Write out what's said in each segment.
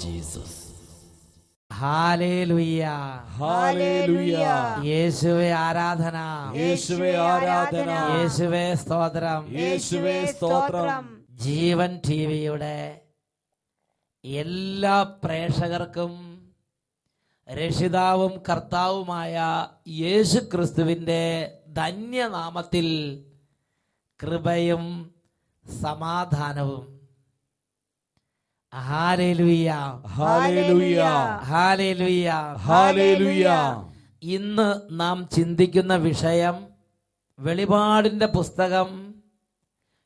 Jesus. Hallelujah, hallelujah. യേശുവേ ആരാധന, യേശുവേ ആരാധന, യേശുവേ സ്തോത്രം, യേശുവേ സ്തോത്രം. ജീവൻ ടിവിയുടെ എല്ലാ പ്രേക്ഷകർക്കും രക്ഷിതാവും കർത്താവുമായ യേശു ക്രിസ്തുവിൻ്റെ ധന്യനാമത്തിൽ കൃപയും സമാധാനവും. Hallelujah, hallelujah, hallelujah, hallelujah. ഇന്ന് നാം ചിന്തിക്കുന്ന വിഷയം വെളിപാടിന്റെ പുസ്തകം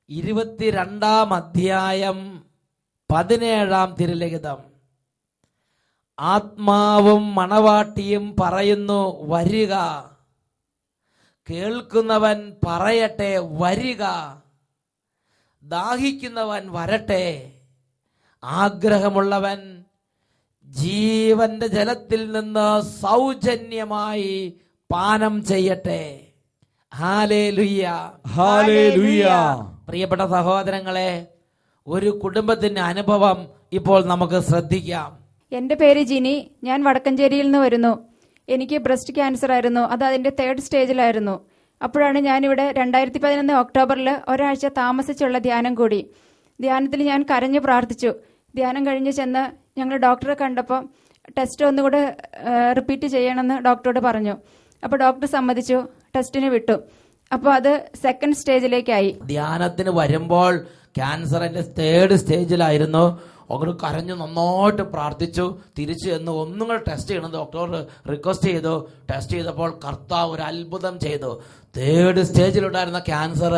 22-ാം അധ്യായം 17-ാം തിരുലിഖിതം. ആത്മാവും മണവാട്ടിയും പറയുന്നു, വരിക. കേൾക്കുന്നവൻ പറയട്ടെ, വരിക. ദാഹിക്കുന്നവൻ വരട്ടെ. ആഗ്രഹമുള്ളവൻ ജീവന്റെ ജലത്തിൽ നിന്ന് സൗജന്യമായി പാനം ചെയ്യട്ടെ. Hallelujah, hallelujah. പ്രിയപ്പെട്ട സഹോദരങ്ങളെ, ഒരു കുടുംബത്തിന്റെ അനുഭവം ഇപ്പോൾ നമുക്ക് ശ്രദ്ധിക്കാം. എൻ്റെ പേര് ജിനി. ഞാൻ വടക്കഞ്ചേരിയിൽ നിന്ന് വരുന്നു. എനിക്ക് ബ്രസ്റ്റ് ക്യാൻസർ ആയിരുന്നു. അത് അതിൻ്റെ 3rd സ്റ്റേജിലായിരുന്നു. അപ്പോഴാണ് ഞാനിവിടെ 2011 ഒക്ടോബറിൽ ഒരാഴ്ച താമസിച്ചുള്ള ധ്യാനം കൂടി. ധ്യാനത്തിൽ ഞാൻ കരഞ്ഞു പ്രാർത്ഥിച്ചു. ധ്യാനം കഴിഞ്ഞ് ചെന്ന് ഞങ്ങൾ ഡോക്ടറെ കണ്ടപ്പോൾ ടെസ്റ്റ് ഒന്നുകൂടെ റിപ്പീറ്റ് ചെയ്യണമെന്ന് ഡോക്ടറോട് പറഞ്ഞു. അപ്പോൾ ഡോക്ടർ സമ്മതിച്ചു, ടെസ്റ്റിന് വിട്ടു. അപ്പോൾ അത് 2nd സ്റ്റേജിലേക്കായി. ധ്യാനത്തിന് വരുമ്പോൾ ക്യാൻസറിന്റെ 3rd സ്റ്റേജിലായിരുന്നു. അങ്ങനെ കരഞ്ഞു നന്നായിട്ട് പ്രാർത്ഥിച്ചു. തിരിച്ചു എന്ന് ഒന്നും കൂടെ ടെസ്റ്റ് ചെയ്യണം ഡോക്ടർ റിക്വസ്റ്റ് ചെയ്തു. ടെസ്റ്റ് ചെയ്തപ്പോൾ കർത്താവ് ഒരു അത്ഭുതം ചെയ്തു. 3rd സ്റ്റേജിലുണ്ടായിരുന്ന ക്യാൻസർ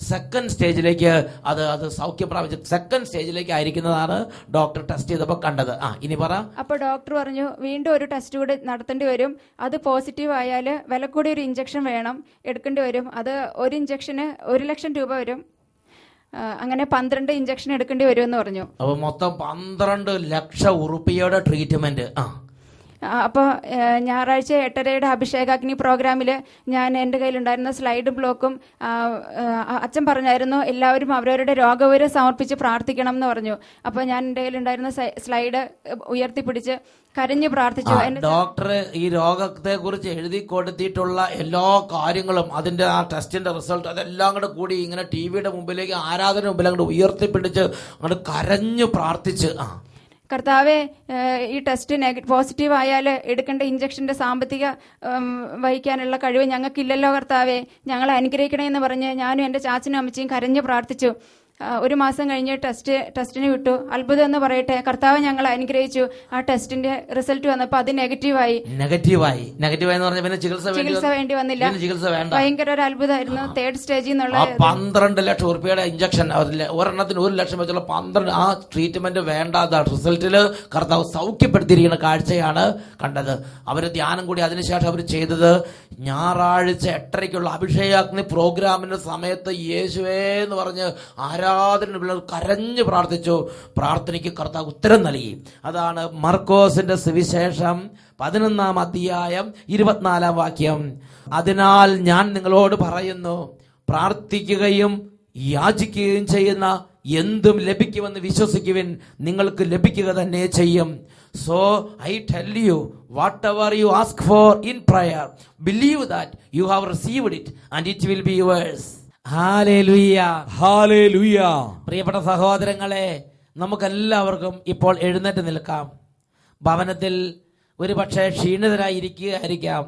2nd സ്റ്റേജിലേക്ക് അത് സൗഖ്യം പ്രാപിച്ചു 2nd സ്റ്റേജിലേക്ക് ആയിരിക്കുന്നതാണ് ഡോക്ടർ ടെസ്റ്റ് ചെയ്തപ്പോൾ കണ്ടത്. ഇനി പറ. അപ്പോൾ ഡോക്ടർ പറഞ്ഞു, വീണ്ടും ഒരു ടെസ്റ്റ് കൂടി നടത്തേണ്ടി വരും. അത് പോസിറ്റീവ് ആയാൽ വില കൂടി ഒരു ഇഞ്ചക്ഷൻ വേണം, എടുക്കേണ്ടി വരും. അത് ഒരു ഇഞ്ചക്ഷന് 1 ലക്ഷം രൂപ വരും. അങ്ങനെ 12 ഇഞ്ചക്ഷൻ എടുക്കേണ്ടി വരുമെന്ന് പറഞ്ഞു. അപ്പൊ മൊത്തം 12 ലക്ഷം ഉറുപ്പികയുടെ ട്രീറ്റ്മെന്റ്. അപ്പോൾ ഞായറാഴ്ച 8:30 അഭിഷേകാഗ്നി പ്രോഗ്രാമിൽ ഞാൻ എൻ്റെ കയ്യിലുണ്ടായിരുന്ന സ്ലൈഡ് ബ്ലോക്കും അച്ഛൻ പറഞ്ഞായിരുന്നു എല്ലാവരും അവരവരുടെ രോഗവിവരം സമർപ്പിച്ച് പ്രാർത്ഥിക്കണം എന്ന് പറഞ്ഞു. അപ്പോൾ ഞാൻ എൻ്റെ കയ്യിലുണ്ടായിരുന്ന സ്ലൈഡ് ഉയർത്തിപ്പിടിച്ച് കരഞ്ഞു പ്രാർത്ഥിച്ചു. ഡോക്ടർ ഈ രോഗത്തെ കുറിച്ച് എഴുതി കൊടുത്തിട്ടുള്ള എല്ലാ കാര്യങ്ങളും അതിന്റെ ആ ടെസ്റ്റിന്റെ റിസൾട്ട് അതെല്ലാം കൂടെ കൂടി ഇങ്ങനെ ടിവിയുടെ മുമ്പിലേക്ക് ആരാധന മുമ്പിൽ അങ്ങോട്ട് ഉയർത്തിപ്പിടിച്ച് അങ്ങോട്ട് കരഞ്ഞു പ്രാർത്ഥിച്ച്, കർത്താവെ, ഈ ടെസ്റ്റ് പോസിറ്റീവ് ആയാൽ എടുക്കേണ്ട ഇഞ്ചക്ഷന്റെ സാമ്പത്തിക വഹിക്കാനുള്ള കഴിവ് ഞങ്ങൾക്കില്ലല്ലോ കർത്താവെ, ഞങ്ങളെ അനുഗ്രഹിക്കണമെന്ന് പറഞ്ഞ് ഞാനും എൻ്റെ ചാച്ചനും അമ്മച്ചിയും കരഞ്ഞു പ്രാർത്ഥിച്ചു. 1 മാസം കഴിഞ്ഞ് ടെസ്റ്റിന് വിട്ടു. അത്ഭുതം എന്ന് പറയട്ടെ, കർത്താവ് ഞങ്ങളെ അനുഗ്രഹിച്ചു. ആ ടെസ്റ്റിന്റെ റിസൾട്ട് വന്നപ്പോൾ അത് നെഗറ്റീവായി എന്ന് പറഞ്ഞാൽ പിന്നെ ചികിത്സ വേണ്ടി വന്നില്ല. ഭയങ്കര ഒരു അത്ഭുതമായിരുന്നു. 3rd സ്റ്റേജിൽ നിന്നുള്ള 12 ലക്ഷം ഉറുപ്പിയുടെ ഇഞ്ചക്ഷൻ ഒരെണ്ണത്തിന് 1 ലക്ഷം വെച്ചുള്ള 12 ആ ട്രീറ്റ്മെന്റ് വേണ്ടാത്ത റിസൾട്ടില് കർത്താവ് സൗഖ്യപ്പെടുത്തിയിരിക്കുന്ന കാഴ്ചയാണ് കണ്ടത്. അവര് ധ്യാനം കൂടി അതിനുശേഷം അവർ ചെയ്തത് ഞായറാഴ്ച 8:30 അഭിഷേകാഗ്നി പ്രോഗ്രാമിന്റെ സമയത്ത് യേശുവേ എന്ന് പറഞ്ഞ് ആരാധന കരഞ്ഞു പ്രാർത്ഥിച്ചു. പ്രാർത്ഥനയ്ക്ക് കർത്താവ് ഉത്തരം നൽകി. അതാണ് മർക്കോസിന്റെ സുവിശേഷം 11-ാം അധ്യായം 24-ാം വാക്യം. അതിനാൽ ഞാൻ നിങ്ങളോട് പറയുന്നു, പ്രാർത്ഥിക്കുകയും യാചിക്കുകയും ചെയ്യുന്ന എന്തും ലഭിക്കുമെന്ന് വിശ്വസിക്കുവിൻ, നിങ്ങൾക്ക് ലഭിക്കുക തന്നെ ചെയ്യും. So I tell you, whatever you ask for in prayer, believe that you have received it and it will be yours. Hallelujah, hallelujah. പ്രിയപ്പെട്ട സഹോദരങ്ങളെ, നമുക്കെല്ലാവർക്കും ഇപ്പോൾ എഴുന്നേറ്റ് നിൽക്കാം. ഭവനത്തിൽ ഒരു പക്ഷേ ക്ഷീണിതരായിരിക്കുകയായിരിക്കാം,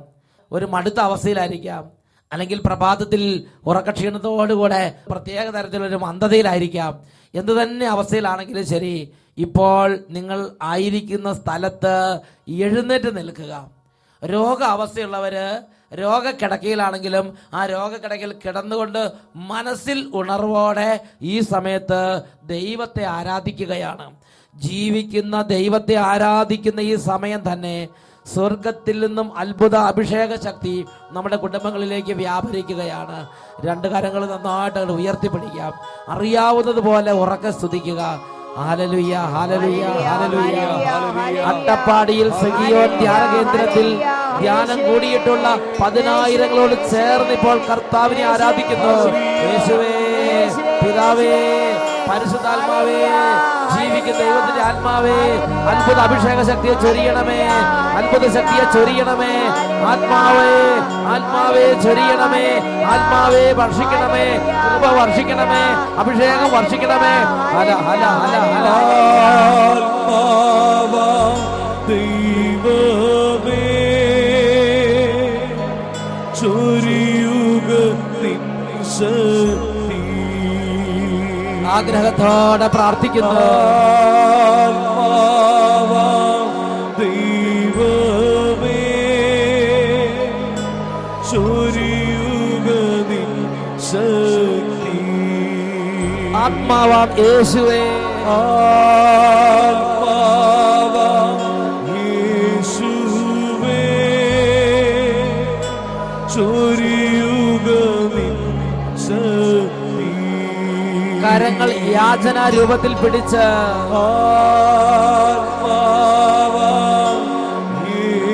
ഒരു മടുത്ത അവസ്ഥയിലായിരിക്കാം, അല്ലെങ്കിൽ പ്രഭാതത്തിൽ ഉറക്കക്ഷീണത്തോടുകൂടെ പ്രത്യേക തരത്തിലൊരു മന്ദതയിലായിരിക്കാം. എന്തു തന്നെ അവസ്ഥയിലാണെങ്കിലും ശരി, ഇപ്പോൾ നിങ്ങൾ ആയിരിക്കുന്ന സ്ഥലത്ത് എഴുന്നേറ്റ് നിൽക്കുക. രോഗാവസ്ഥയുള്ളവര് രോഗക്കിടക്കയിലാണെങ്കിലും ആ രോഗക്കിടക്കയിൽ കിടന്നുകൊണ്ട് മനസ്സിൽ ഉണർവോടെ ഈ സമയത്ത് ദൈവത്തെ ആരാധിക്കുകയാണ്. ജീവിക്കുന്ന ദൈവത്തെ ആരാധിക്കുന്ന ഈ സമയം തന്നെ സ്വർഗത്തിൽ നിന്നും അത്ഭുത അഭിഷേക ശക്തി നമ്മുടെ കുടുംബങ്ങളിലേക്ക് വ്യാപരിക്കുകയാണ്. 2 കരങ്ങൾ നന്നായിട്ട് ഉയർത്തിപ്പിടിക്കാം. അറിയാവുന്നതുപോലെ ഉറക്കെ സ്തുതിക്കുക. Hallelujah, hallelujah, hallelujah. അട്ടപ്പാടിയിൽ സഗിയോൻ ധ്യാന കേന്ദ്രത്തിൽ ധ്യാനം കൂടിയിട്ടുള്ള 10,000ങ്ങളോട് ചേർന്ന് ഇപ്പോൾ കർത്താവിനെ ആരാധിക്കുന്നു. യേശുവേ, പിതാവേ, പരിശുദ്ധാത്മാവേ, ജീവി ആഗ്രഹിക്കുന്ന ദൈവത്തിന്റെ ആത്മാവേ, അത്ഭുത അഭിഷേക ശക്തിയെ ചൊരിയണമേ, അത്ഭുത ശക്തിയെ ചൊരിയണമേ. ആത്മാവേ, ആത്മാവേ ചൊരിയണമേ, ആത്മാവേ വർഷിക്കണമേ, കൃപ വർഷിക്കണമേ, അഭിഷേകം വർഷിക്കണമേ. ഹല ഹല ഹല ഹല. ദൈവമേ ചൊരിയുക നിൻ ശക്തി. ആഗ്രഹത്തോടെ പ്രാർത്ഥിക്കുന്നു. ദൈവമേ ചൊരിയുക നിൻ ശക്തി. ആത്മാവാം യേശുവേ, യേശുവേ ചൊരിയുക നിൻ ശക്തി. കരങ്ങൾ യാചന രൂപത്തിൽ പിടിച്ച്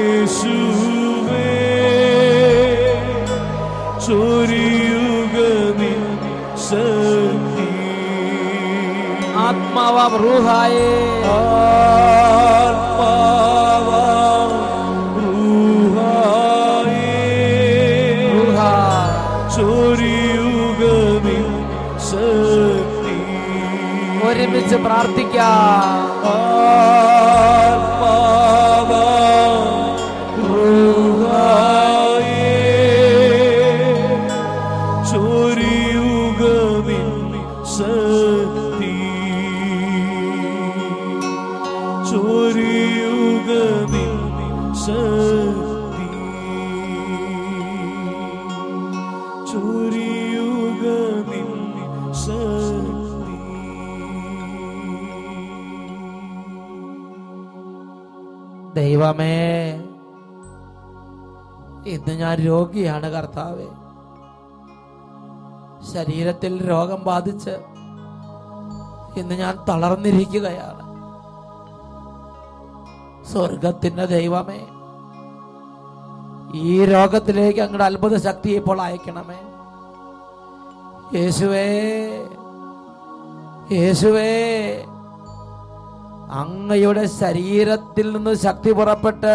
യേശുവേ ചൊരിയുക നിൻ ശക്തി. ആത്മാവാം റൂഹായേ, ഒരുമിച്ച് പ്രാർത്ഥിക്കാം. ചൊരിയുക നിൻ ശക്തി. ചൊരിയുക നിൻ ശക്തി. ചൊരിയുക നിൻ ശക്തി. ദൈവമേ, ഇന്ന് ഞാൻ രോഗിയാണ് കർത്താവേ. ശരീരത്തിൽ രോഗം ബാധിച്ച് ഇന്ന് ഞാൻ തളർന്നിരിക്കുകയാണ്. സ്വർഗത്തിന്റെ ദൈവമേ, ഈ രോഗത്തിലേക്ക് അങ്ങയുടെ അത്ഭുത ശക്തി ഇപ്പോൾ അയക്കണമേ. യേശുവേ, യേശുവേ, അങ്ങയുടെ ശരീരത്തിൽ നിന്ന് ശക്തി പുറപ്പെട്ട്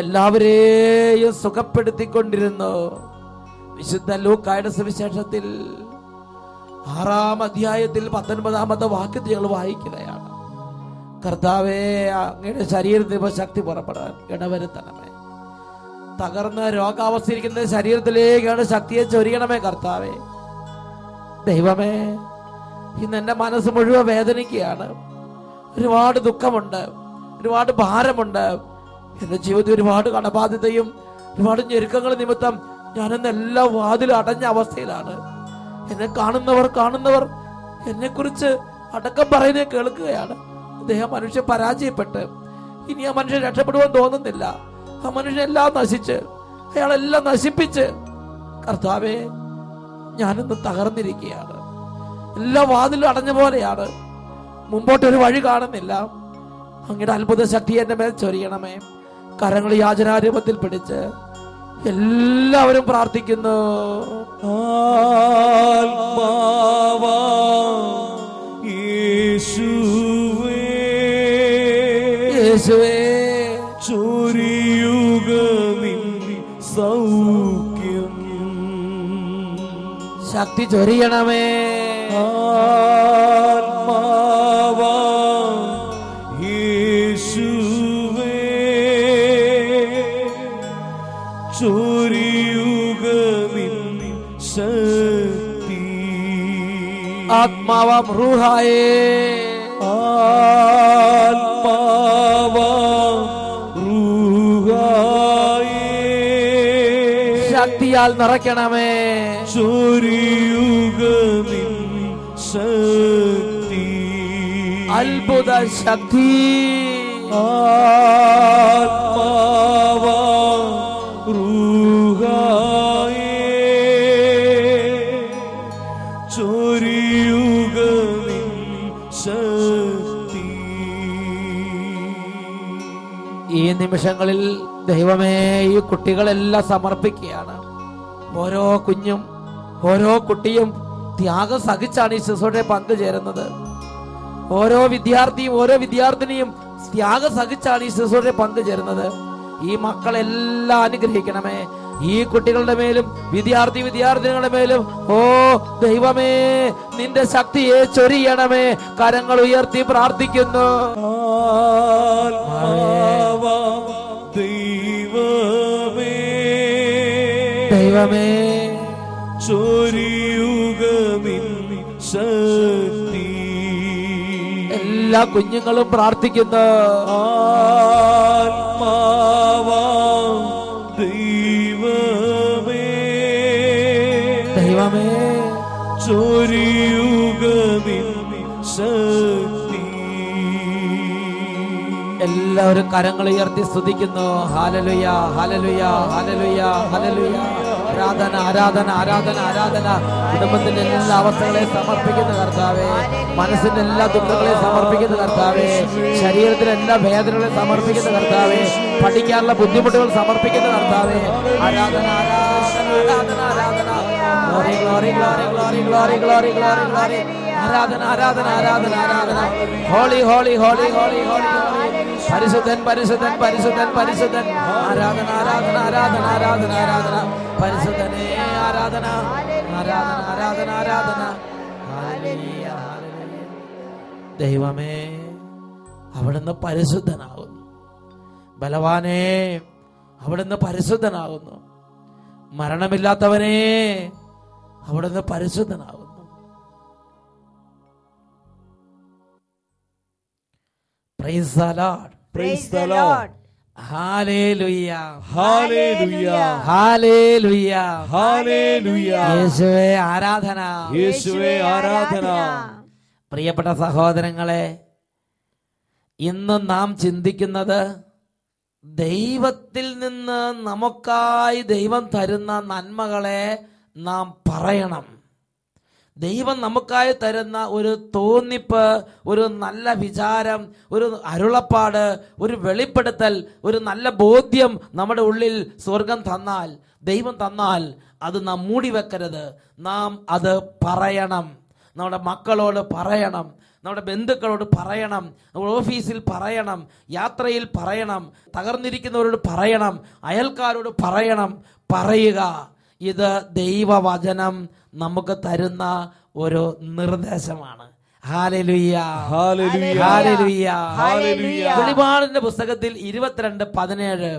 എല്ലാവരെയും സുഖപ്പെടുത്തിക്കൊണ്ടിരുന്നു. വിശുദ്ധ ലൂക്കായുടെ സുവിശേഷത്തിൽ 6-ാം അധ്യായത്തിൽ 19-ാമത്തെ വാക്യത്തിൽ ഞങ്ങൾ വായിക്കുകയാണ്. കർത്താവേ, അങ്ങയുടെ ശരീരത്തിൽ ഇപ്പോൾ ശക്തി പുറപ്പെടാൻ ഇടവരുത്തണമേ. തകർന്ന രോഗാവസ്ഥയിരിക്കുന്ന ശരീരത്തിലേക്കാണ് ശക്തിയെ ചൊരിയണമേ കർത്താവേ. ദൈവമേ, ഇന്ന് എൻ്റെ മനസ്സ് മുഴുവൻ വേദനിക്കുകയാണ്. ഒരുപാട് ദുഃഖമുണ്ട്, ഒരുപാട് ഭാരമുണ്ട്. എൻ്റെ ജീവിതത്തിൽ ഒരുപാട് കടബാധ്യതയും ഒരുപാട് ഞെരുക്കങ്ങൾ നിമിത്തം ഞാനിന്ന് എല്ലാ വാതിലും അടഞ്ഞ അവസ്ഥയിലാണ്. എന്നെ കാണുന്നവർ എന്നെക്കുറിച്ച് അടക്കം പറയുന്നത് കേൾക്കുകയാണ്. അദ്ദേഹം മനുഷ്യൻ പരാജയപ്പെട്ട് ഇനി ആ മനുഷ്യൻ രക്ഷപ്പെടുവാൻ തോന്നുന്നില്ല. ആ മനുഷ്യനെല്ലാം നശിച്ച്, അയാളെല്ലാം നശിപ്പിച്ച്, കർത്താവേ, ഞാനിന്ന് തകർന്നിരിക്കുകയാണ്. എല്ലാ വാതിലും അടഞ്ഞ പോലെയാണ്. മുമ്പോട്ടൊരു വഴി കാണുന്നില്ല. അങ്ങയുടെ അത്ഭുത ശക്തി എന്റെ മേൽ ചൊരിയണമേ. കരങ്ങൾ യാചനാരൂപത്തിൽ പിടിച്ച് എല്ലാവരും പ്രാർത്ഥിക്കുന്നു. യേശുവേ, ചൊരിയുക നിൻ സൗഖ്യം. ശക്തി ചൊരിയണമേ. യേശുവേ ചൊരിയുക നിൻ ശക്തി. ആത്മാവാം റൂഹായേ, ശക്തിയാൽ നിറയ്ക്കണമേ. ചൊരിയുക നിൻ ശക്തി. അത്ഭുത ശക്തി. ചൊരിയുക നിൻ ശക്തി. ഈ നിമിഷങ്ങളിൽ ദൈവമേ, ഈ കുട്ടികളെല്ലാം സമർപ്പിക്കുകയാണ്. ഓരോ കുഞ്ഞും ഓരോ കുട്ടിയും ത്യാഗം സഹിച്ചാണ് ഈ ശുശ്രൂഷയെ പങ്കുചേരുന്നത്. ഓരോ വിദ്യാർത്ഥിയും ഓരോ വിദ്യാർത്ഥിനിയും ത്യാഗം സഹിച്ചാണ് ഈ ശുശ്രൂഷയിൽ പങ്കുചേരുന്നത്. ഈ മക്കളെല്ലാം അനുഗ്രഹിക്കണമേ. ഈ കുട്ടികളുടെ മേലും വിദ്യാർത്ഥിനികളുടെ മേലും ഓ ദൈവമേ നിന്റെ ശക്തിയെ ചൊരിയണമേ. കരങ്ങൾ ഉയർത്തി പ്രാർത്ഥിക്കുന്നു. ദൈവമേ ചൊരിയുക നിൻ ശക്തി. എല്ലാ കുഞ്ഞുങ്ങളും പ്രാർത്ഥിക്കുന്നു. ദൈവമേ ചൊരിയുക നിൻ ശക്തി. എല്ലാവരും കരങ്ങൾ ഉയർത്തി സ്തുതിക്കുന്നു. Hallelujah hallelujah hallelujah hallelujah. ആരാധന ആരാധന ആരാധന ആരാധന. കുടുംബത്തിന്റെ എല്ലാ അവസ്ഥകളെയും സമർപ്പിക്കുന്ന കർത്താവേ, മനസ്സിന്റെ എല്ലാ ദുഃഖങ്ങളെയും സമർപ്പിക്കുന്ന കർത്താവേ, ശരീരത്തിലെ എല്ലാ വേദനകളെയും സമർപ്പിക്കുന്ന കർത്താവേ, പഠിക്കാനുള്ള ബുദ്ധിമുട്ടുകൾ സമർപ്പിക്കുന്ന കർത്താവേ. ആരാധന ആരാധന ആരാധന ആരാധന. Glory glory glory glory glory glory glory glory. ആരാധന ആരാധന ആരാധന ആരാധന. Holy holy holy holy holy. പരിശുദ്ധൻ പരിശുദ്ധൻ പരിശുദ്ധൻ പരിശുദ്ധൻ. ആരാധന ആരാധന ആരാധന ആരാധന ആരാധന. പരിശുദ്ധനേ ആരാധന ആരാധന ആരാധന ആരാധന. ദൈവമേ അവിടുന്ന് പരിശുദ്ധനാകുന്നു. ബലവാനേ അവിടുന്ന് പരിശുദ്ധനാകുന്നു. മരണമില്ലാത്തവനേ അവിടുന്ന് പരിശുദ്ധനാകുന്നു. Praise the Lord. Praise the Lord. Hallelujah. Hallelujah. Hallelujah. Hallelujah. യേശുവേ ആരാധന. യേശുവേ ആരാധന. പ്രിയപ്പെട്ട സഹോദരങ്ങളെ, ഇന്ന് നാം ചിന്തിക്കുന്നത് ദൈവത്തിൽ നിന്ന് നമുക്കായി ദൈവം തരുന്ന നന്മകളെ നാം പറയണം. ദൈവം നമുക്കായി തരുന്ന ഒരു തോന്നിപ്പ്, ഒരു നല്ല വിചാരം, ഒരു അരുളപ്പാട്, ഒരു വെളിപ്പെടുത്തൽ, ഒരു നല്ല ബോധ്യം നമ്മുടെ ഉള്ളിൽ സ്വർഗം തന്നാൽ, ദൈവം തന്നാൽ അത് നാം മൂടി വെക്കരുത്. നാം അത് പറയണം. നമ്മുടെ മക്കളോട് പറയണം, നമ്മുടെ ബന്ധുക്കളോട് പറയണം, നമ്മുടെ ഓഫീസിൽ പറയണം, യാത്രയിൽ പറയണം, തകർന്നിരിക്കുന്നവരോട് പറയണം, അയൽക്കാരോട് പറയണം. പറയുക. ഇത് ദൈവവചനം നമുക്ക് തരുന്ന ഒരു നിർദ്ദേശമാണ്. Hallelujah hallelujah hallelujah hallelujah. വെളിപാടിന്റെ പുസ്തകത്തിൽ 22:17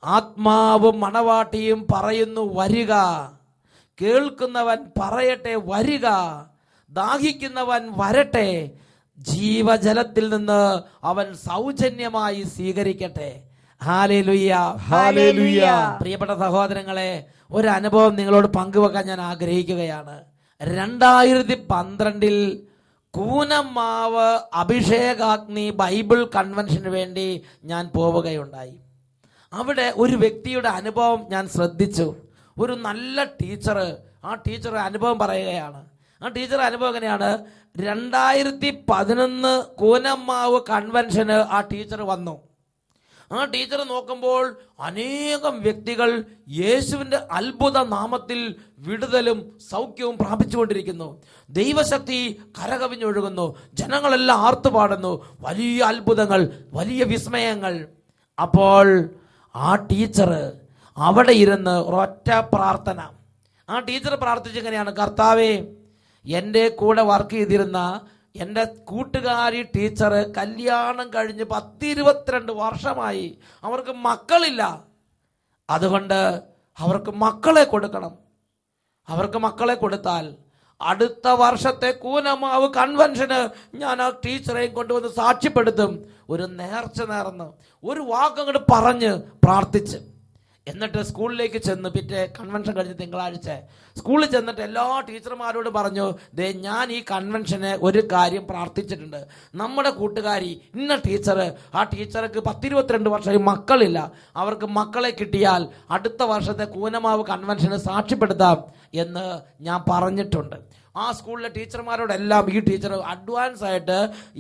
ആത്മാവും മണവാട്ടിയും പറയുന്നു വരിക, കേൾക്കുന്നവൻ പറയട്ടെ വരിക, ദാഹിക്കുന്നവൻ വരട്ടെ, ജീവജലത്തിൽ നിന്ന് അവൻ സൗജന്യമായി സ്വീകരിക്കട്ടെ. Hallelujah hallelujah. പ്രിയപ്പെട്ട സഹോദരങ്ങളെ, ഒരു അനുഭവം നിങ്ങളോട് പങ്കുവെക്കാൻ ഞാൻ ആഗ്രഹിക്കുകയാണ്. 2012 കൂനമാവ് അഭിഷേകാഗ്നി ബൈബിൾ കൺവെൻഷന് വേണ്ടി ഞാൻ പോവുകയുണ്ടായി. അവിടെ ഒരു വ്യക്തിയുടെ അനുഭവം ഞാൻ ശ്രദ്ധിച്ചു. ഒരു നല്ല ടീച്ചർ, ആ ടീച്ചർ അനുഭവം പറയുകയാണ്. ആ ടീച്ചർ അനുഭവം എങ്ങനെയാണ്? 2011 കൂനമാവ് കൺവെൻഷന് ആ ടീച്ചർ വന്നു. ആ ടീച്ചർ നോക്കുമ്പോൾ അനേകം വ്യക്തികൾ യേശുവിൻ്റെ അത്ഭുത നാമത്തിൽ വിടുതലും സൗഖ്യവും പ്രാപിച്ചുകൊണ്ടിരിക്കുന്നു. ദൈവശക്തി കരകവിഞ്ഞൊഴുകുന്നു. ജനങ്ങളെല്ലാം ആർത്തുപാടുന്നു. വലിയ അത്ഭുതങ്ങൾ, വലിയ വിസ്മയങ്ങൾ. അപ്പോൾ ആ ടീച്ചർ അവിടെ ഇരുന്ന് ഒരൊറ്റ പ്രാർത്ഥന. ആ ടീച്ചർ പ്രാർത്ഥിച്ചെങ്ങനെയാണ്? കർത്താവേ, എൻ്റെ കൂടെ വർക്ക് ചെയ്തിരുന്ന എൻ്റെ കൂട്ടുകാരി ടീച്ചർ കല്യാണം കഴിഞ്ഞ് 10-22 വർഷമായി. അവർക്ക് മക്കളില്ല. അതുകൊണ്ട് അവർക്ക് മക്കളെ കൊടുക്കണം. അവർക്ക് മക്കളെ കൊടുത്താൽ അടുത്ത വർഷത്തെ കൂനമാവ് കൺവെൻഷന് ഞാൻ ആ ടീച്ചറെയും കൊണ്ടുവന്ന് സാക്ഷ്യപ്പെടുത്തും. ഒരു നേർച്ച നേർന്ന് ഒരു വാക്കങ്ങോട്ട് പറഞ്ഞ് പ്രാർത്ഥിച്ച്, എന്നിട്ട് സ്കൂളിലേക്ക് ചെന്ന്, പിറ്റേ കൺവെൻഷൻ കഴിഞ്ഞ് തിങ്കളാഴ്ച സ്കൂളിൽ ചെന്നിട്ട് എല്ലാ ടീച്ചർമാരോടും പറഞ്ഞു, ദേ ഞാൻ ഈ കൺവെൻഷന് ഒരു കാര്യം പ്രാർത്ഥിച്ചിട്ടുണ്ട്. നമ്മുടെ കൂട്ടുകാരി ഇന്ന ടീച്ചർ, ആ ടീച്ചർക്ക് 10-22 വർഷമായി മക്കളില്ല. അവർക്ക് മക്കളെ കിട്ടിയാൽ അടുത്ത വർഷത്തെ കൂനമാവ് കൺവെൻഷന് സാക്ഷ്യപ്പെടുത്താം എന്ന് ഞാൻ പറഞ്ഞിട്ടുണ്ട്. ആ സ്കൂളിലെ ടീച്ചർമാരോടെല്ലാം ഈ ടീച്ചർ അഡ്വാൻസ് ആയിട്ട്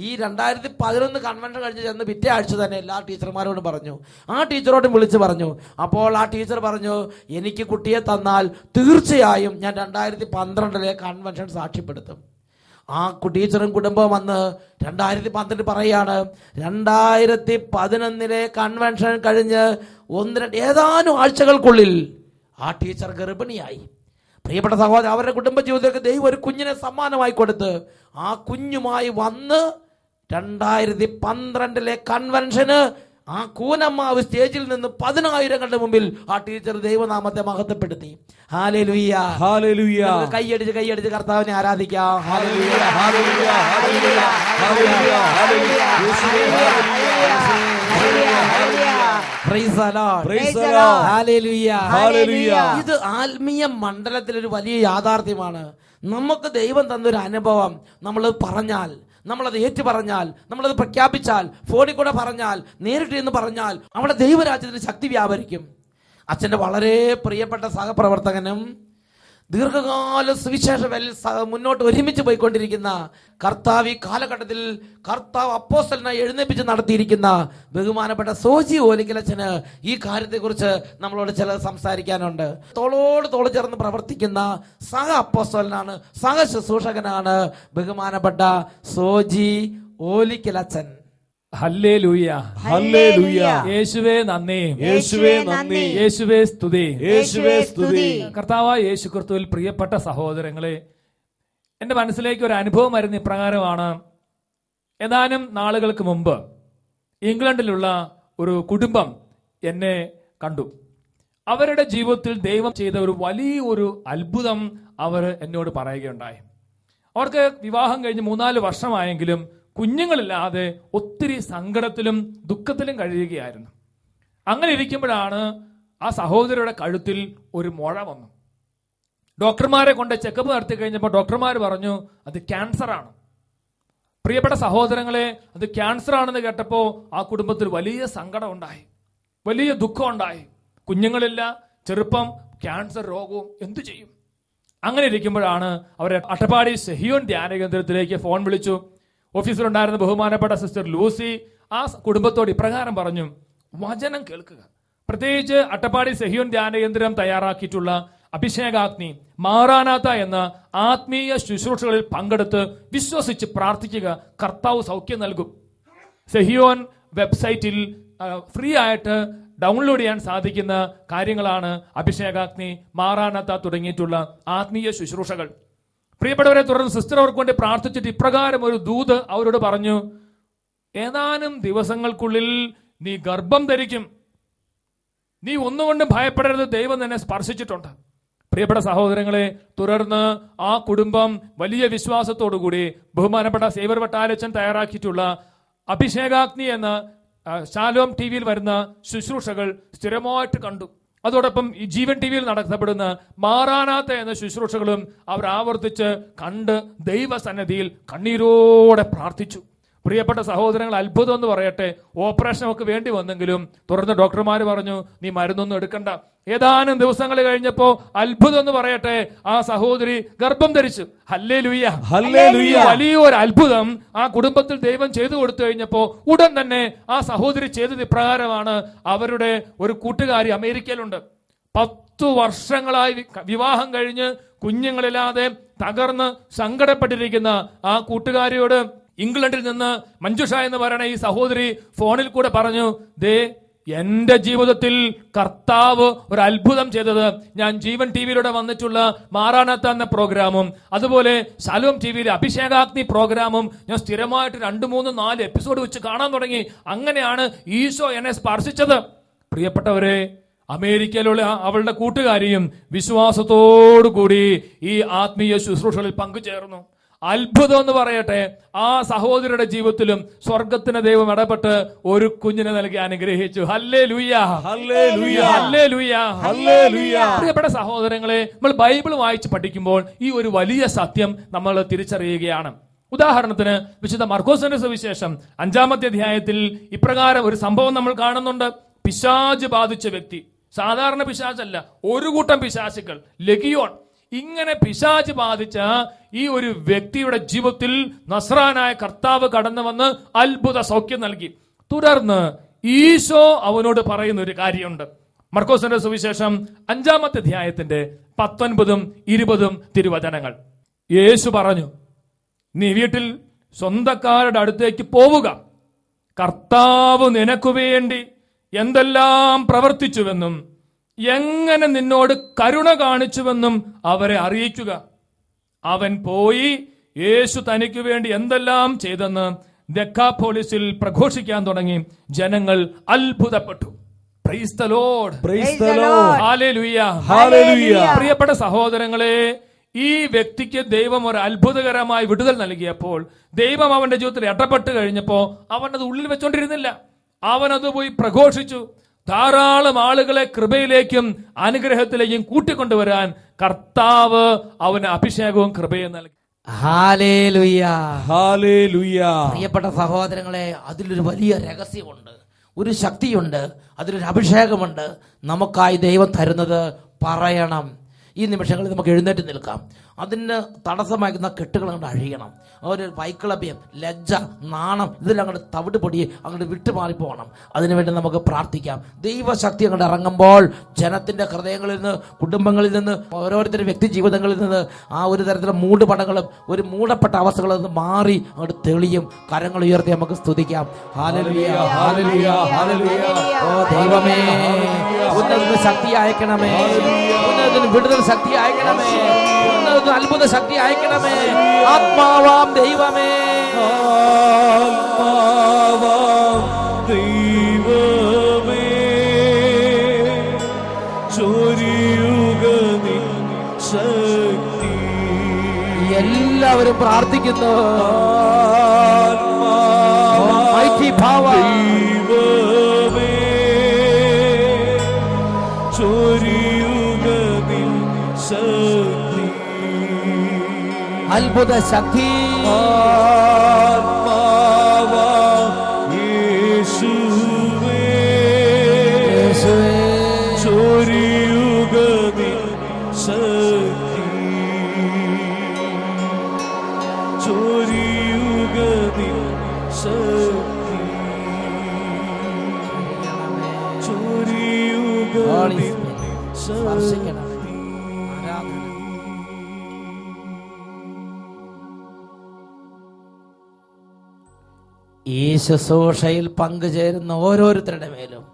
ഈ 2011 കൺവെൻഷൻ കഴിഞ്ഞ് ചെന്ന് പിറ്റേ ആഴ്ച തന്നെ എല്ലാ ടീച്ചർമാരോടും പറഞ്ഞു. ആ ടീച്ചറോടും വിളിച്ച് പറഞ്ഞു. അപ്പോൾ ആ ടീച്ചർ പറഞ്ഞു, എനിക്ക് കുട്ടിയെ തന്നാൽ തീർച്ചയായും ഞാൻ 2012 കൺവെൻഷൻ സാക്ഷ്യപ്പെടുത്തും. ആ ടീച്ചറും കുടുംബവും വന്ന് 2012 പറയാണ്, 2011 കൺവെൻഷൻ കഴിഞ്ഞ് ഏതാനും ആഴ്ചകൾക്കുള്ളിൽ ആ ടീച്ചർ ഗർഭിണിയായി. പ്രിയപ്പെട്ട സഹോദരൻ, അവരുടെ കുടുംബ ജീവിതത്തിലേക്ക് ദൈവം ഒരു കുഞ്ഞിനെ സമ്മാനമായി കൊടുത്ത് ആ കുഞ്ഞുമായി വന്ന് 2012 കൺവെൻഷന് ആ കൂനമ്മാവ് സ്റ്റേജിൽ നിന്ന് 10,000ങ്ങളുടെ മുമ്പിൽ ആ ടീച്ചർ ദൈവനാമത്തെ മഹത്വപ്പെടുത്തി. ഹല്ലേലൂയ, ഹല്ലേലൂയ. കൈയടിച്ച് കർത്താവിനെ ആരാധിക്കാം. ഹല്ലേലൂയ, ഹല്ലേലൂയ, ഹല്ലേലൂയ, ഹല്ലേലൂയ, ഹല്ലേലൂയ. Praise the Lord. Praise the Lord. Hallelujah. Hallelujah. ഇത് ആത്മീയ മണ്ഡലത്തിലൊരു വലിയ യാഥാർത്ഥ്യമാണ്. നമുക്ക് ദൈവം തന്നൊരു അനുഭവം നമ്മളത് പറഞ്ഞാൽ, നമ്മളത് ഏറ്റു പറഞ്ഞാൽ, നമ്മളത് പ്രഖ്യാപിച്ചാൽ, ഫോണിൽ കൂടെ പറഞ്ഞാൽ, നേരിട്ട് എന്ന് പറഞ്ഞാൽ അവിടെ ദൈവരാജ്യത്തിന് ശക്തി വ്യാപരിക്കും. അച്ഛൻ്റെ വളരെ പ്രിയപ്പെട്ട സഹപ്രവർത്തകനും ദീർഘകാല സുവിശേഷ മുന്നോട്ട് ഒരുമിച്ച് പോയിക്കൊണ്ടിരിക്കുന്ന കർത്താവ് ഈ കാലഘട്ടത്തിൽ കർത്താവ് അപ്പോസ്തലനായി എഴുന്നേൽപ്പിച്ച് നടത്തിയിരിക്കുന്ന ബഹുമാനപ്പെട്ട സോജി ഓലിക്കലച്ചന് ഈ കാര്യത്തെക്കുറിച്ച് നമ്മളോട് ചിലത് സംസാരിക്കാനുണ്ട്. തോളോട് തോള് ചേർന്ന് പ്രവർത്തിക്കുന്ന സഹ അപ്പോസ്തലനാണ്, സഹ ശുശ്രൂഷകനാണ് ബഹുമാനപ്പെട്ട സോജി ഓലിക്കലച്ചൻ. Hallelujah, hallelujah. യേശുവേ നന്ദി, യേശുവേ നന്ദി, യേശുവേ സ്തുതി, യേശുവേ സ്തുതി. കർത്താവായ യേശു ക്രിസ്തുവിൽ പ്രിയപ്പെട്ട സഹോദരങ്ങളെ, എന്റെ മനസ്സിലേക്ക് ഒരു അനുഭവം വരുന്ന ഇപ്രകാരമാണ്. ഏതാനും നാളുകൾക്ക് മുമ്പ് ഇംഗ്ലണ്ടിലുള്ള ഒരു കുടുംബം എന്നെ കണ്ടു. അവരുടെ ജീവിതത്തിൽ ദൈവം ചെയ്ത ഒരു വലിയൊരു അത്ഭുതം അവർ എന്നോട് പറയുകയുണ്ടായി. അവർക്ക് വിവാഹം കഴിഞ്ഞ് 3-4 വർഷമായെങ്കിലും കുഞ്ഞുങ്ങളില്ലാതെ ഒത്തിരി സങ്കടത്തിലും ദുഃഖത്തിലും കഴിയുകയായിരുന്നു. അങ്ങനെ ഇരിക്കുമ്പോഴാണ് ആ സഹോദരിയുടെ കഴുത്തിൽ ഒരു മുഴ വന്നു. ഡോക്ടർമാരെ കൊണ്ട് ചെക്കപ്പ് നടത്തി കഴിഞ്ഞപ്പോൾ ഡോക്ടർമാർ പറഞ്ഞു അത് ക്യാൻസർ ആണ്. പ്രിയപ്പെട്ട സഹോദരങ്ങളെ, അത് ക്യാൻസർ ആണെന്ന് കേട്ടപ്പോൾ ആ കുടുംബത്തിൽ വലിയ സങ്കടം ഉണ്ടായി, വലിയ ദുഃഖം ഉണ്ടായി. കുഞ്ഞുങ്ങളില്ല, ചെറുപ്പം, ക്യാൻസർ രോഗവും, എന്തു ചെയ്യും? അങ്ങനെ ഇരിക്കുമ്പോഴാണ് അവരെ അട്ടപ്പാടി സെഹിയോൻ ധ്യാന കേന്ദ്രത്തിലേക്ക് ഫോൺ വിളിച്ചു. ഓഫീസിലുണ്ടായിരുന്ന ബഹുമാനപ്പെട്ട സിസ്റ്റർ ലൂസി ആ കുടുംബത്തോട് ഇപ്രകാരം പറഞ്ഞു, വചനം കേൾക്കുക. പ്രത്യേകിച്ച് അട്ടപ്പാടി സെഹിയോൻ ധ്യാന കേന്ദ്രം തയ്യാറാക്കിയിട്ടുള്ള അഭിഷേകാഗ്നി മാറാനാത്ത എന്ന ആത്മീയ ശുശ്രൂഷകളിൽ പങ്കെടുത്ത് വിശ്വസിച്ച് പ്രാർത്ഥിക്കുക, കർത്താവ് സൗഖ്യം നൽകും. സെഹിയോൻ വെബ്സൈറ്റിൽ ഫ്രീ ആയിട്ട് ഡൗൺലോഡ് ചെയ്യാൻ സാധിക്കുന്ന കാര്യങ്ങളാണ് അഭിഷേകാഗ്നി, മാറാനാത്ത തുടങ്ങിയിട്ടുള്ള ആത്മീയ ശുശ്രൂഷകൾ. പ്രിയപ്പെട്ടവരെ, തുടർന്ന് സിസ്റ്റർ അവർക്ക് വേണ്ടി പ്രാർത്ഥിച്ചിട്ട് ഇപ്രകാരം ഒരു ദൂത് അവരോട് പറഞ്ഞു, ഏതാനും ദിവസങ്ങൾക്കുള്ളിൽ നീ ഗർഭം ധരിക്കും, നീ ഒന്നുകൊണ്ടും ഭയപ്പെടരുത്, ദൈവം നിന്നെ സ്പർശിച്ചിട്ടുണ്ട്. പ്രിയപ്പെട്ട സഹോദരങ്ങളെ, തുടർന്ന് ആ കുടുംബം വലിയ വിശ്വാസത്തോടുകൂടി ബഹുമാനപ്പെട്ട സേവർ വട്ടാലച്ചൻ തയ്യാറാക്കിയിട്ടുള്ള അഭിഷേകാഗ്നി എന്ന ശാലോം ടിവിയിൽ വരുന്ന ശുശ്രൂഷകൾ സ്ഥിരമായിട്ട് കണ്ടു. അതോടൊപ്പം ഈ ജീവൻ ടിവിയിൽ നടത്തപ്പെടുന്ന മാറാനാത്ത എന്ന ശുശ്രൂഷകളും അവർ ആവർത്തിച്ച് കണ്ട് ദൈവസന്നിധിയിൽ കണ്ണീരോടെ പ്രാർത്ഥിച്ചു. പ്രിയപ്പെട്ട സഹോദരങ്ങൾ, അത്ഭുതം എന്ന് പറയട്ടെ, ഓപ്പറേഷൻ ഒക്കെ വേണ്ടി വന്നെങ്കിലും തുടർന്ന് ഡോക്ടർമാർ പറഞ്ഞു നീ മരുന്നൊന്നും എടുക്കണ്ട. ഏതാനും ദിവസങ്ങൾ കഴിഞ്ഞപ്പോ അത്ഭുതം എന്ന് പറയട്ടെ, ആ സഹോദരി ഗർഭം ധരിച്ചു. Hallelujah, hallelujah. വലിയൊരു അത്ഭുതം ആ കുടുംബത്തിൽ ദൈവം ചെയ്തു കൊടുത്തു കഴിഞ്ഞപ്പോ ഉടൻ തന്നെ ആ സഹോദരി ചെയ്തത് ഇപ്രകാരമാണ്. അവരുടെ ഒരു കൂട്ടുകാരി അമേരിക്കയിലുണ്ട്. 10 വർഷങ്ങളായി വിവാഹം കഴിഞ്ഞ് കുഞ്ഞുങ്ങളില്ലാതെ തകർന്ന് സങ്കടപ്പെട്ടിരിക്കുന്ന ആ കൂട്ടുകാരിയോട് ഇംഗ്ലണ്ടിൽ നിന്ന് മഞ്ജുഷ എന്ന് പറയുന്ന ഈ സഹോദരി ഫോണിൽ കൂടെ പറഞ്ഞു, ദേ എന്റെ ജീവിതത്തിൽ കർത്താവ് ഒരു അത്ഭുതം ചെയ്തത്. ഞാൻ ജീവൻ ടിവിയിലൂടെ വന്നിട്ടുള്ള മാറാനാത്ത എന്ന പ്രോഗ്രാമും അതുപോലെ ശാലോം ടിവിയിലെ അഭിഷേകാഗ്നി പ്രോഗ്രാമും ഞാൻ സ്ഥിരമായിട്ട് 2, 3, 4 എപ്പിസോഡ് വെച്ച് കാണാൻ തുടങ്ങി. അങ്ങനെയാണ് ഈശോ എന്നെ സ്പർശിച്ചത്. പ്രിയപ്പെട്ടവരെ, അമേരിക്കയിലുള്ള അവളുടെ കൂട്ടുകാരിയും വിശ്വാസത്തോടു കൂടി ഈ ആത്മീയ ശുശ്രൂഷകളിൽ പങ്കുചേർന്നു. അത്ഭുതം എന്ന് പറയട്ടെ, ആ സഹോദരിയുടെ ജീവിതത്തിലും സ്വർഗത്തിന് ദൈവം ഇടപെട്ട് ഒരു കുഞ്ഞിനെ നൽകി അനുഗ്രഹിച്ചു. Hallelujah, hallelujah, hallelujah, hallelujah. പ്രിയപ്പെട്ട സഹോദരങ്ങളെ, നമ്മൾ ബൈബിൾ വായിച്ച് പഠിക്കുമ്പോൾ ഈ ഒരു വലിയ സത്യം നമ്മൾ തിരിച്ചറിയുകയാണ്. ഉദാഹരണത്തിന് വിശുദ്ധ മർക്കോസിന്റെ സുവിശേഷം 5-ാമത്തെ അധ്യായത്തിൽ ഇപ്രകാരം ഒരു സംഭവം നമ്മൾ കാണുന്നുണ്ട്. പിശാച് ബാധിച്ച വ്യക്തി, സാധാരണ പിശാചല്ല, ഒരു കൂട്ടം പിശാചുക്കൾ, ലെഗിയോൺ. ഇങ്ങനെ പിശാച് ബാധിച്ച ഈ ഒരു വ്യക്തിയുടെ ജീവിതത്തിൽ നസ്രാനായ കർത്താവ് കടന്നു വന്ന് അത്ഭുത സൗഖ്യം നൽകി. തുടർന്ന് ഈശോ അവനോട് പറയുന്ന ഒരു കാര്യമുണ്ട്. മർക്കോസിന്റെ സുവിശേഷം 5-ാമത്തെ അധ്യായത്തിന്റെ 19-ഉം 20-ഉം തിരുവചനങ്ങൾ. യേശു പറഞ്ഞു, നീ വീട്ടിൽ സ്വന്തക്കാരുടെ അടുത്തേക്ക് പോവുക. കർത്താവ് നിനക്കു വേണ്ടി എന്തെല്ലാം പ്രവർത്തിച്ചുവെന്നും എങ്ങനെ നിന്നോട് കരുണ കാണിച്ചുവെന്നും അവരെ അറിയിക്കുക. അവൻ പോയി യേശു തനിക്ക് വേണ്ടി എന്തെല്ലാം ചെയ്തെന്ന് ദെക്കാപോളിസിൽ പ്രഘോഷിക്കാൻ തുടങ്ങി. ജനങ്ങൾ അത്ഭുതപ്പെട്ടു. Praise the Lord. Praise the Lord. Hallelujah. Hallelujah. പ്രിയപ്പെട്ട സഹോദരങ്ങളെ, ഈ വ്യക്തിക്ക് ദൈവം ഒരു അത്ഭുതകരമായ വിടുതൽ നൽകിയപ്പോൾ, ദൈവം അവന്റെ ജീവിതത്തിൽ ഇടപെട്ട് കഴിഞ്ഞപ്പോ അവൻ അത് ഉള്ളിൽ വെച്ചോണ്ടിരുന്നില്ല. അവനത് പോയി പ്രഘോഷിച്ചു. ധാരാളം ആളുകളെ കൃപയിലേക്കും അനുഗ്രഹത്തിലേക്കും കൂട്ടിക്കൊണ്ടുവരാൻ കർത്താവ് അവന് അഭിഷേകവും കൃപയും നൽകി. ഹല്ലേലൂയ. Hallelujah. പ്രിയപ്പെട്ട സഹോദരങ്ങളെ, അതിലൊരു വലിയ രഹസ്യമുണ്ട്, ഒരു ശക്തിയുണ്ട്, അതിലൊരു അഭിഷേകമുണ്ട്. നമുക്കായി ദൈവം തരുന്നത് പറയണം. ഈ നിമിഷങ്ങളിൽ നമുക്ക് എഴുന്നേറ്റ് നിൽക്കാം. അതിന് തടസ്സമാക്കുന്ന കെട്ടുകൾ അങ്ങോട്ട് അഴിയണം. ഒരു വൈക്ലഭ്യം, ലജ്ജ, നാണം ഇതെല്ലാം അങ്ങോട്ട് തവിട് പൊടി അങ്ങോട്ട് വിട്ടുമാറിപ്പോകണം. അതിനുവേണ്ടി നമുക്ക് പ്രാർത്ഥിക്കാം. ദൈവശക്തി അങ്ങോട്ട് ഇറങ്ങുമ്പോൾ ജനത്തിന്റെ ഹൃദയങ്ങളിൽ നിന്ന്, കുടുംബങ്ങളിൽ നിന്ന്, ഓരോരുത്തരുടെ വ്യക്തി ജീവിതങ്ങളിൽ നിന്ന് ആ ഒരു തരത്തിലുള്ള മൂടുപടങ്ങളും ഒരു മൂടപ്പെട്ട അവസ്ഥകളിൽ നിന്ന് മാറി അങ്ങോട്ട് തെളിയും. കരങ്ങൾ ഉയർത്തി നമുക്ക് സ്തുതിക്കാം. Hallelujah, hallelujah, hallelujah. ഓ ദൈവമേ, ഉന്നതത്തിന് ശക്തി അയക്കണമേ, ഉന്നതത്തിന് വിടുതൽ ശക്തി അയക്കണമേ, ഉന്നതത്തിന് അത്ഭുത ശക്തി അയക്കണമേ. ആത്മാവാം ദൈവമേ, ആത്മാവാം ദൈവമേ, ചൊരിയുക നിൻ ശക്തി. എല്ലാവരും പ്രാർത്ഥിക്കുന്നു. ആത്മാവാം Mighty power. ദൈവമേ, ചൊരിയുക നിൻ ശക്തി. അത്ഭുത ശക്തി. ആത്മാവാം യേശുവേ, യേശുവേ, ചൊരിയുക നിൻ ശക്തി. ചൊരിയുക നിൻ ശക്തി. ചൊരിയുക Holy നിൻ Spirit, ശക്തി. സ്പർശിക്കണമേ. ആരാധന. ഈ ശുശ്രൂഷയിൽ പങ്കുചേരുന്ന ഓരോരുത്തരുടെ മേലും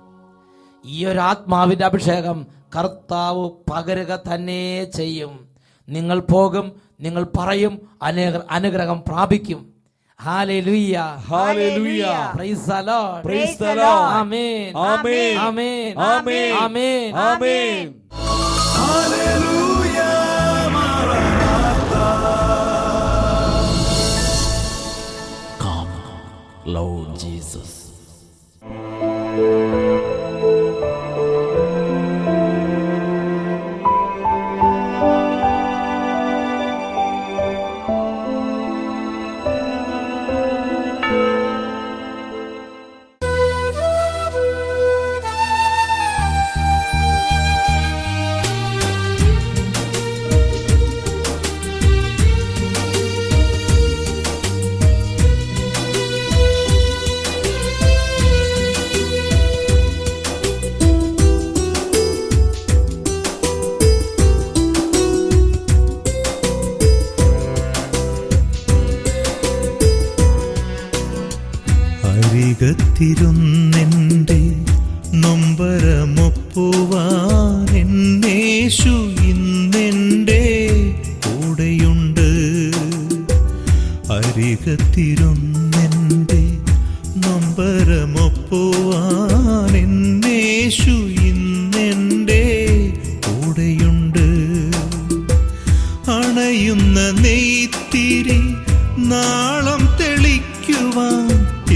ഈ ഒരു ആത്മാവിന്റെ അഭിഷേകം കർത്താവ് പകരുക തന്നെ ചെയ്യും. നിങ്ങൾ പോകും, നിങ്ങൾ പറയും, അനുഗ്രഹം പ്രാപിക്കും. Hallelujah, hallelujah. Praise the Lord, Praise the Lord. Amen, amen. Amen, amen. Amen. Amen. Come, Lord Jesus. അരികത്തിരുന്നെന്റെ നൊമ്പരമൊപ്പുവാൻ എന്നേശു ഇന്നെന്റെ കൂടെയുണ്ട്. അരികത്തിരുന്നെന്റെ നൊമ്പരമൊപ്പുവാൻ എന്നേശു ഇന്നെന്റെ കൂടെയുണ്ട്. അണയുന്ന നെയ്ത്തിരി നാളം തെളിക്കുവാൻ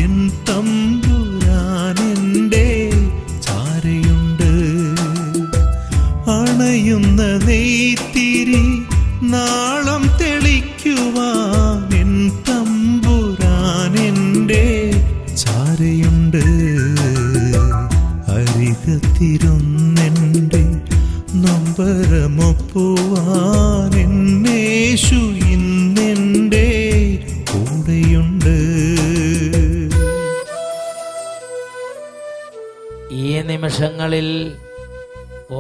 എൻ തമ്പുരാനെന്റെ ചാരയുണ്ട്. അണയുന്ന നെയ്ത്തിരി നാളം തെളിക്കുവാൻ എൻ തമ്പുരാനെന്റെ ചാരയുണ്ട്. അരികത്തിരുന്നെന്റെ നൊമ്പരമൊപ്പുവാൻ എന്നേശു ഇന്നെന്റെ കൂടെയുണ്ട്. ഈ നിമിഷങ്ങളിൽ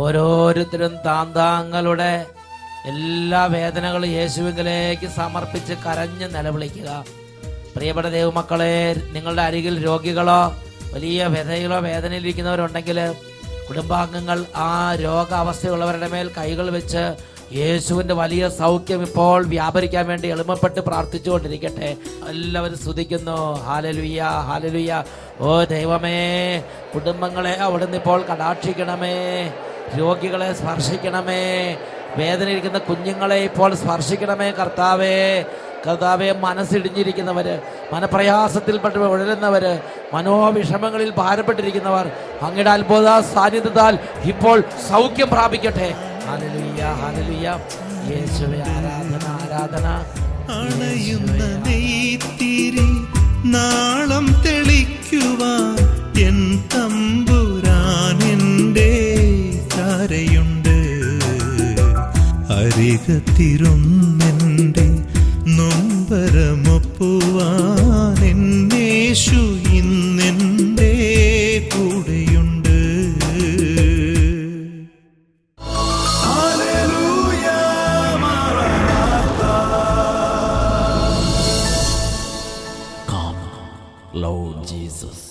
ഓരോരുത്തരും താന്താങ്ങളുടെ എല്ലാ വേദനകളും യേശുവിലേക്ക് സമർപ്പിച്ച് കരഞ്ഞ് നിലവിളിക്കുക. പ്രിയപ്പെട്ട ദൈവമക്കളെ, നിങ്ങളുടെ അരികിൽ രോഗികളോ വലിയ വ്യഥയിലോ വേദനയിലിരിക്കുന്നവരുണ്ടെങ്കിൽ കുടുംബാംഗങ്ങൾ ആ രോഗാവസ്ഥയുള്ളവരുടെ മേൽ കൈകൾ വെച്ച് യേശുവിന്റെ വലിയ സൗഖ്യം ഇപ്പോൾ വ്യാപരിക്കാൻ വേണ്ടി എളിമപ്പെട്ട് പ്രാർത്ഥിച്ചുകൊണ്ടിരിക്കട്ടെ. എല്ലാവരും സ്തുതിക്കുന്നു. Hallelujah, hallelujah. ഓ ദൈവമേ, കുടുംബങ്ങളെ അവിടുന്ന് ഇപ്പോൾ കടാക്ഷിക്കണമേ, രോഗികളെ സ്പർശിക്കണമേ, വേദനയിരിക്കുന്ന കുഞ്ഞുങ്ങളെ ഇപ്പോൾ സ്പർശിക്കണമേ കർത്താവേ. കർത്താവെ, മനസ്സിടിഞ്ഞിരിക്കുന്നവര്, മനപ്രയാസത്തിൽപ്പെട്ട് ഉഴലുന്നവര്, മനോവിഷമങ്ങളിൽ ഭാരപ്പെട്ടിരിക്കുന്നവർ അങ്ങയുടെ അത്ഭുത സാന്നിധ്യത്താൽ ഇപ്പോൾ സൗഖ്യം പ്രാപിക്കട്ടെ. Hallelujah, hallelujah. യേശുവേ ആരാധന, ആരാധന. അണയുന്ന നെയ്ത്തിരി നാളം തെളിക്കുവാൻ എൻ തമ്പുരാൻ എൻ്റെ ചാരയുണ്ട്. അരികത്തിരുന്നെൻ്റെ നൊമ്പരമൊപ്പുവാൻ എന്നേശു ഇന്നെൻ്റെ കൂടെയുണ്ട്. Come, Lord Jesus.